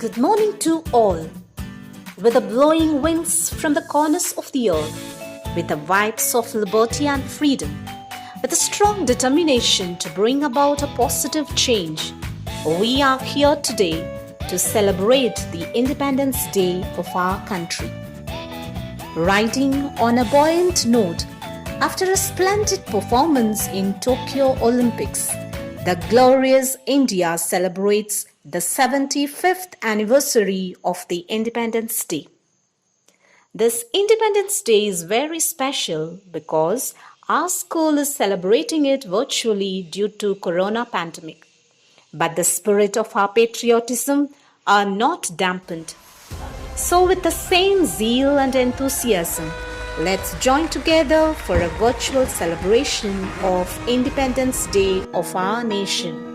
good morning to all. With the blowing winds from the corners of the earth, with the vibes of liberty and freedom, with a strong determination to bring about a positive change, we are here today to celebrate the Independence Day of our country. Riding on a buoyant note, after a splendid performance in Tokyo Olympics, the glorious India celebrates the 75th anniversary of the Independence Day. This Independence Day is very special because our school is celebrating it virtually due to corona pandemic. But the spirit of our patriotism are not dampened. So with the same zeal and enthusiasm, let's join together for a virtual celebration of Independence Day of our nation.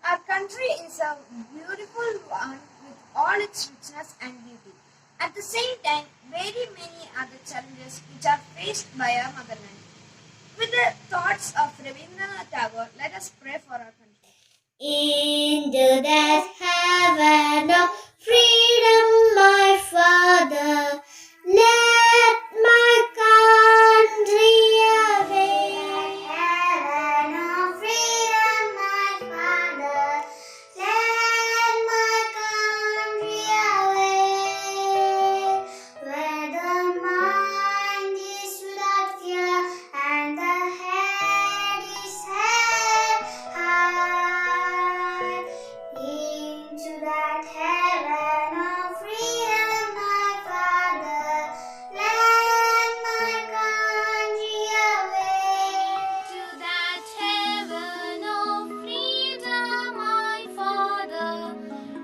Our country is a beautiful one with all its richness and beauty. At the same time, very many other challenges which are faced by our motherland. With the thoughts of Rabindranath Tagore, let us pray for our country. Into that heaven of freedom, my Father, let my country away. Heaven of freedom, my Father, let my country away. Where the mind is without fear and the head is held high. Into that heaven of freedom, my Father, let my country away. To that heaven of freedom, my Father,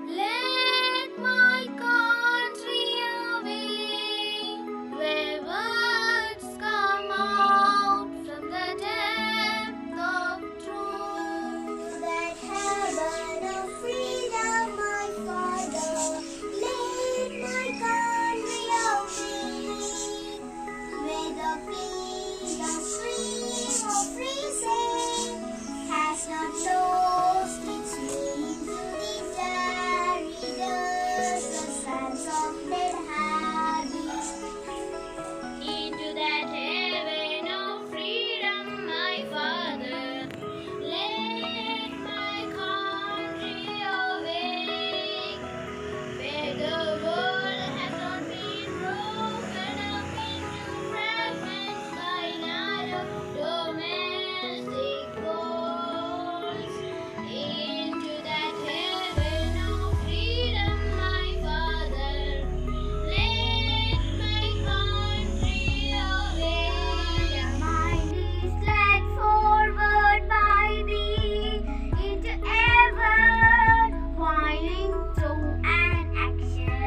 let my country away. Where words come out from the depth of truth. To that heaven of freedom, my Father, let my country away. May the freedom stream of reason has not lost its meaning to these arid earths, the sands of dead habits. Into that heaven of freedom, my Father, let my country awake, where the world has not been broken up into fragments by narrow domestic walls. Into that heaven of freedom, my Father, let my country awake. Your mind is led forward by thee into ever winding through an action.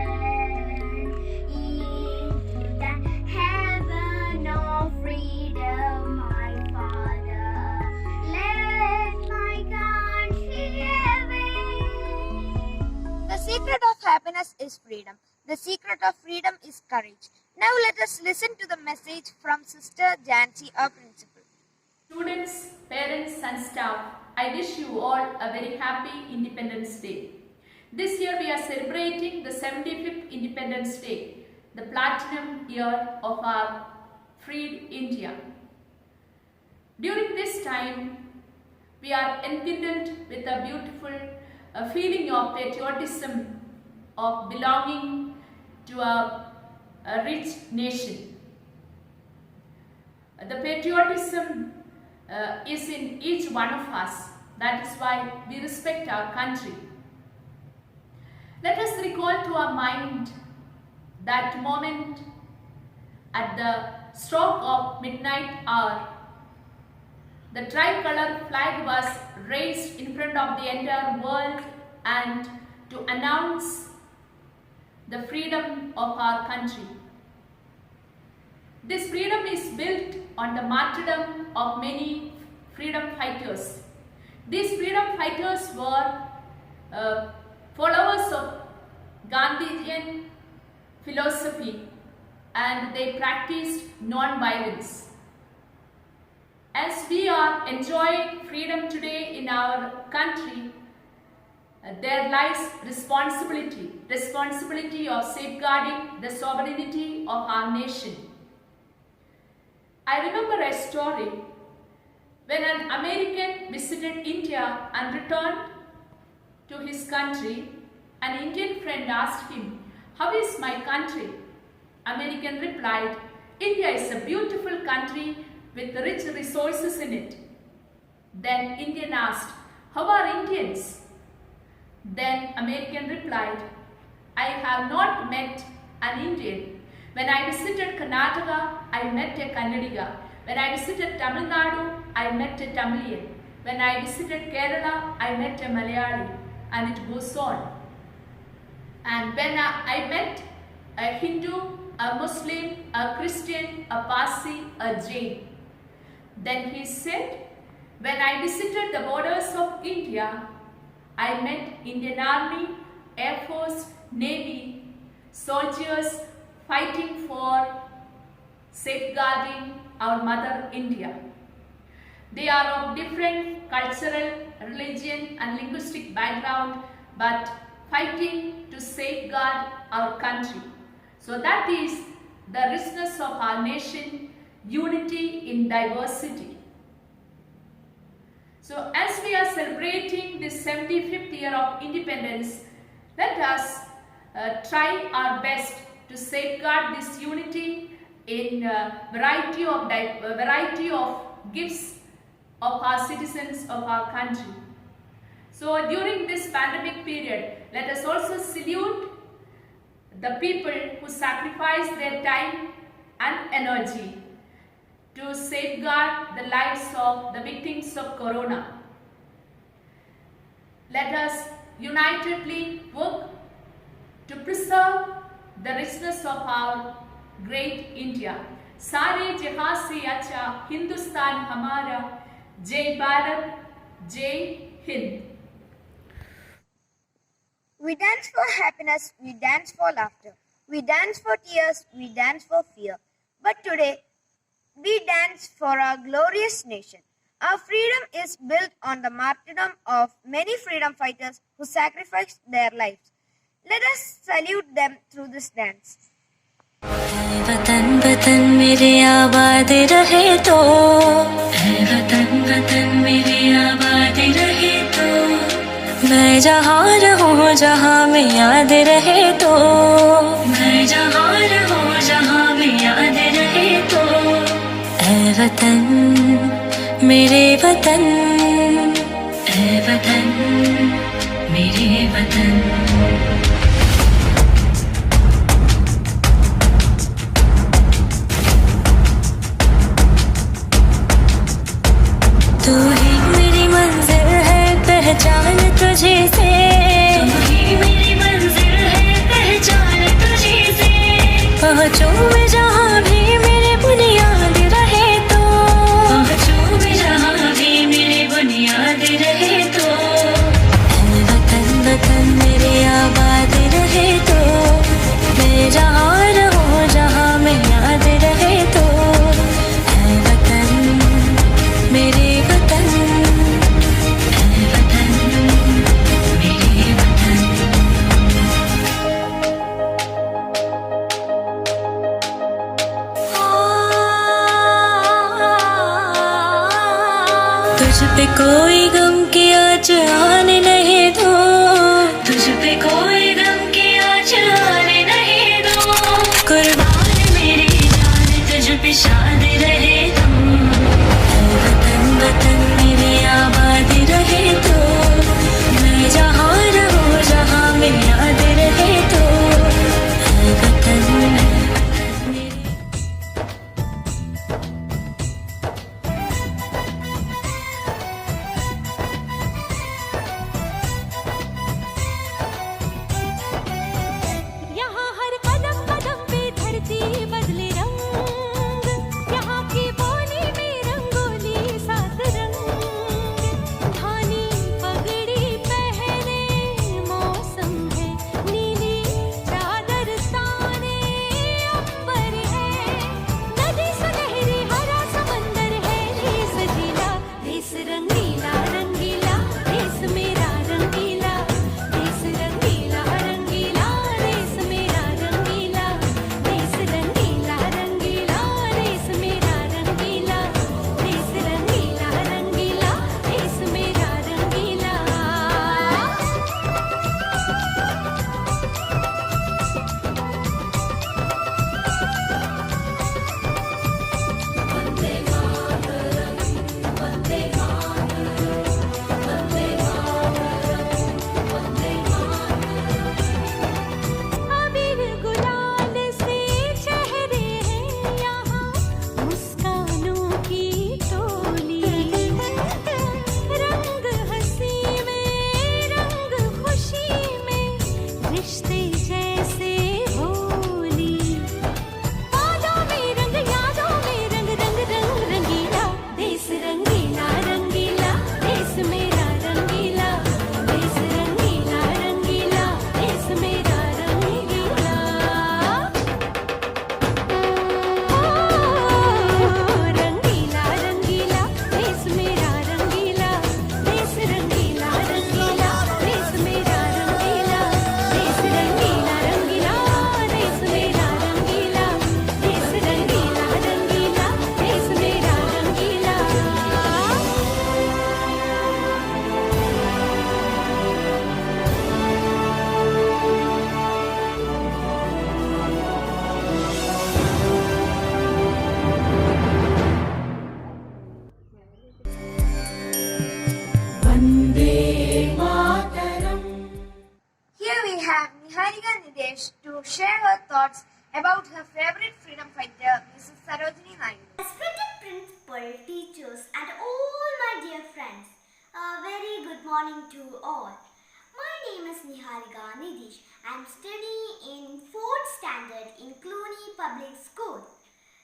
Into that heaven of freedom, my Father, let my country awake. The secret of happiness is freedom. The secret of freedom is courage. Now let us listen to the message from Sister Jancy, our principal. Students, parents and staff, I wish you all a very happy Independence Day. This year we are celebrating the 75th Independence Day, the platinum year of our freed India. During this time, we are enkindled with a beautiful feeling of patriotism, of belonging to a rich nation. The patriotism is in each one of us. That is why we respect our country. Let us recall to our mind that moment at the stroke of midnight hour. The tricolour flag was raised in front of the entire world and to announce the freedom of our country. This freedom is built on the martyrdom of many freedom fighters. These freedom fighters were followers of Gandhian philosophy, and they practiced non-violence. As we are enjoying freedom today in our country, there lies responsibility of safeguarding the sovereignty of our nation. I remember a story when an American visited India and returned to his country. An Indian friend asked him, "How is my country?" American replied, "India is a beautiful country with rich resources in it." Then Indian asked, "How are Indians?" Then American replied, "I have not met an Indian. When I visited Karnataka, I met a Kannadiga. When I visited Tamil Nadu, I met a Tamilian. When I visited Kerala, I met a Malayali," and it goes on. And when I met a Hindu, a Muslim, a Christian, a Parsi, a Jain. Then he said, "When I visited the borders of India, I met Indian Army, Air Force, Navy, soldiers fighting for safeguarding our mother India. They are of different cultural, religion and linguistic background, but fighting to safeguard our country." So that is the richness of our nation, unity in diversity. So as we are celebrating this 75th year of independence, let us try our best to safeguard this unity in variety of gifts of our citizens of our country. So during this pandemic period, let us also salute the people who sacrifice their time and energy to safeguard the lives of the victims of Corona. Let us unitedly work to preserve the richness of our great India. Sare jahan se acha Hindustan hamara, Jai Bharat, Jai Hind. We dance for happiness, we dance for laughter. We dance for tears, we dance for fear. But today, we dance for our glorious nation. Our freedom is built on the martyrdom of many freedom fighters who sacrificed their lives. Let us salute them through this dance. है वतन वतन मेरे आबाद रहे तो, है वतन वतन मेरे आबाद रहे तो, मैं जहाँ रहूँ जहाँ में याद रहे तो, मैं जहाँ रहूँ जहाँ में याद रहे तो, ऐ वतन मेरे वतन, ऐ वतन मेरे वतन। तू ही मेरी मंजिल है पहचान तुझे से, तू ही मेरी मंजिल है पहचान तुझे से, पहुँचूं मैं जहाँ भी मेरे बुनियाद रहे तो, पहुँचूं मैं जहाँ भी मेरे बुनियाद रहे तो, ऐ वतन वतन मेरे आबाद रहे तो, मैं जहाँ रहूँ जहाँ में याद रहे तो, ऐ वतन मेरे तुझ पे कोई गम की आँच आने नहीं दो, तुझ पे कोई गम की आँच आने नहीं दो, कुर्बान मेरी जान तुझ पे शाद रहे तुम, ऐ वतन वतन मेरे आबाद रहे तो, मैं जहाँ रहूँ जहाँ में याद रहे तो, ऐ वतन मेरे। to share her thoughts about her favorite freedom fighter, Mrs. Sarojini Naidu. Respected principal, teachers, and all my dear friends, a very good morning to all. My name is Niharika Nidish. I am studying in 4th standard in Cluny Public School.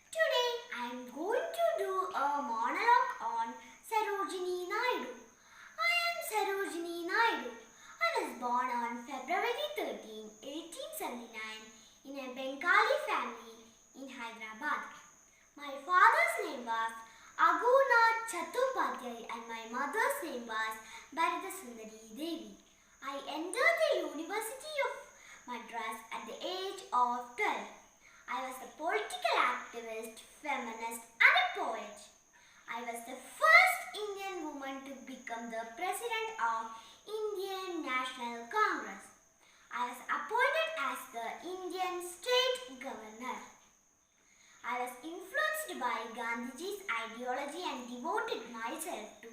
Today I am going to do a monologue on Sarojini Naidu. I am Sarojini Naidu. I was born on February 13, 1879 in a Bengali family in Hyderabad. My father's name was Agunath Chattopadhyay and my mother's name was Bharata Sundari Devi. I entered the University of Madras at the age of 12. I was a political activist, feminist and a poet. I was the first Indian woman to become the president of Indian National Congress. I was appointed as the Indian State Governor. I was influenced by Gandhiji's ideology and devoted myself to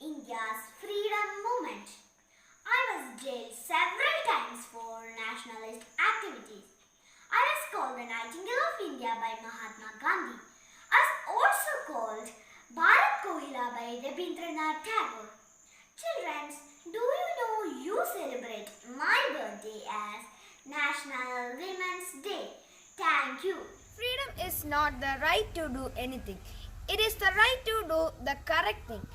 India's freedom movement. I was jailed several times for nationalist activities. I was called the Nightingale of India by Mahatma Gandhi. I was also called Bharat Kohila by Rabindranath Tagore. Children, do you know you celebrate my birthday as National Women's Day? Thank you. Freedom is not the right to do anything. It is the right to do the correct thing.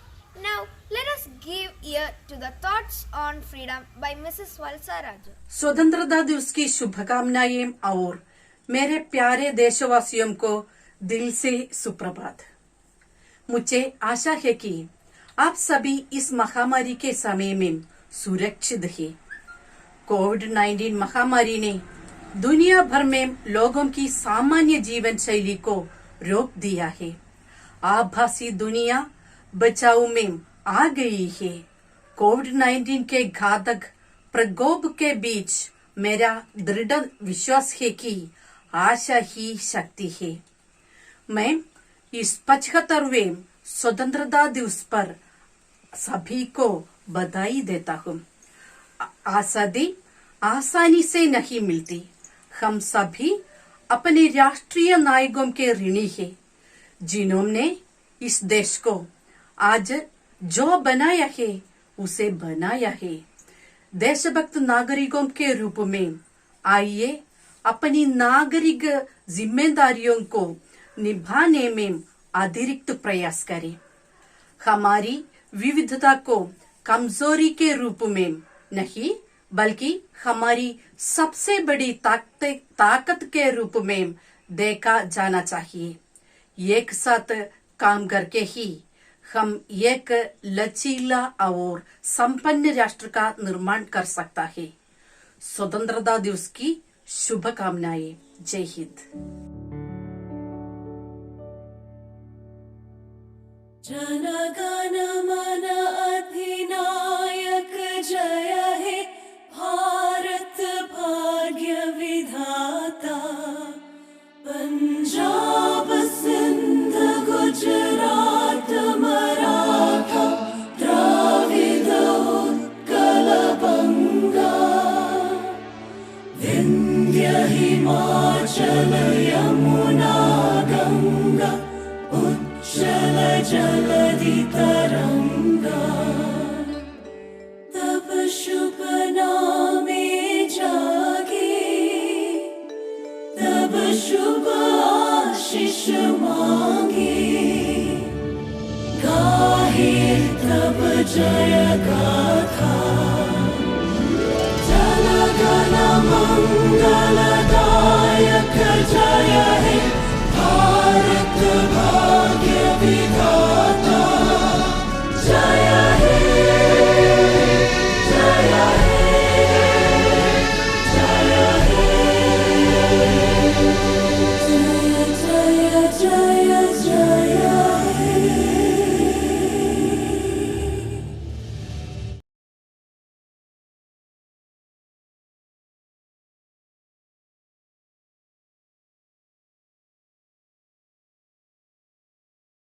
Now, let us give ear to the thoughts on freedom by Mrs. Valsa Raju. स्वतंत्रता दिवस की शुभकामनाएं और मेरे प्यारे देशवासियों को दिल से सुप्रभात। मुझे आशा है कि आप सभी इस महामारी के समय में सुरक्षित हैं। कोविड-19 महामारी ने दुनिया भर में लोगों की सामान्य जीवन शैली को रोक दिया है। आभासी दुनिया बचाव में आ गई है। कोविड-19 के घातक प्रकोप के बीच मेरा दृढ़ विश्वास है कि आशा ही शक्ति है। मैं इस 75वें स्वतंत्रता दिवस पर सभी को बधाई देता हूँ। आजादी आसानी से नहीं मिलती। हम सभी अपने राष्ट्रीय नायकों के ऋणी हैं, जिन्होंने इस देश को आज जो बनाया है उसे बनाया है। देशभक्त नागरिकों के रूप में आइए अपनी नागरिक जिम्मेदारियों को निभाने में अतिरिक्त प्रयास करें। हमारी विविधता को कमजोरी के रूप में नहीं बल्कि हमारी सबसे बड़ी ताकत के रूप में देखा जाना चाहिए। एक साथ काम करके ही हम एक लचीला और संपन्न राष्ट्र का निर्माण कर सकता है। स्वतंत्रता दिवस की शुभकामनाएं। जय हिंद। जन गण मन अधिनायक जय हे भारत भाग्य विधाता। पंजाब सिंध गुजरात मराठा द्राविड उत्कल बंगा। विंध्य हिमाचल यमुना गंगा उच्चल जलधि तरंगा। तब शुभ नामे जागे तब शुभ आशीष मांगे। गाहे तब जय गाथा जन गण मंगलदायक जय हे भारत